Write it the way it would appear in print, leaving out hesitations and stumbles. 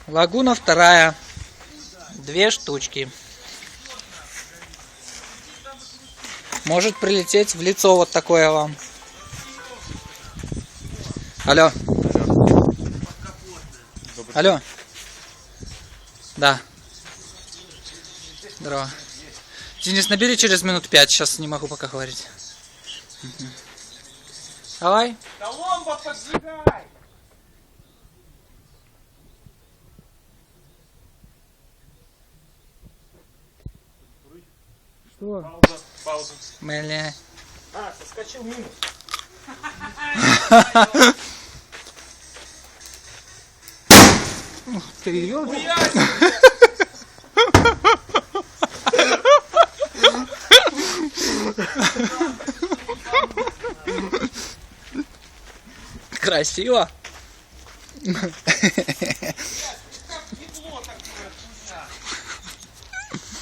Лагуна вторая. 2 штучки. Может прилететь в лицо вот такое вам. Алло. Алло. Да. Здорово. Денис, набери через минут 5. Сейчас не могу пока говорить. Давай. Коломбо поджигай! Что? Пауза. Бля. А, соскочил минус. Ты ёлка? Красиво.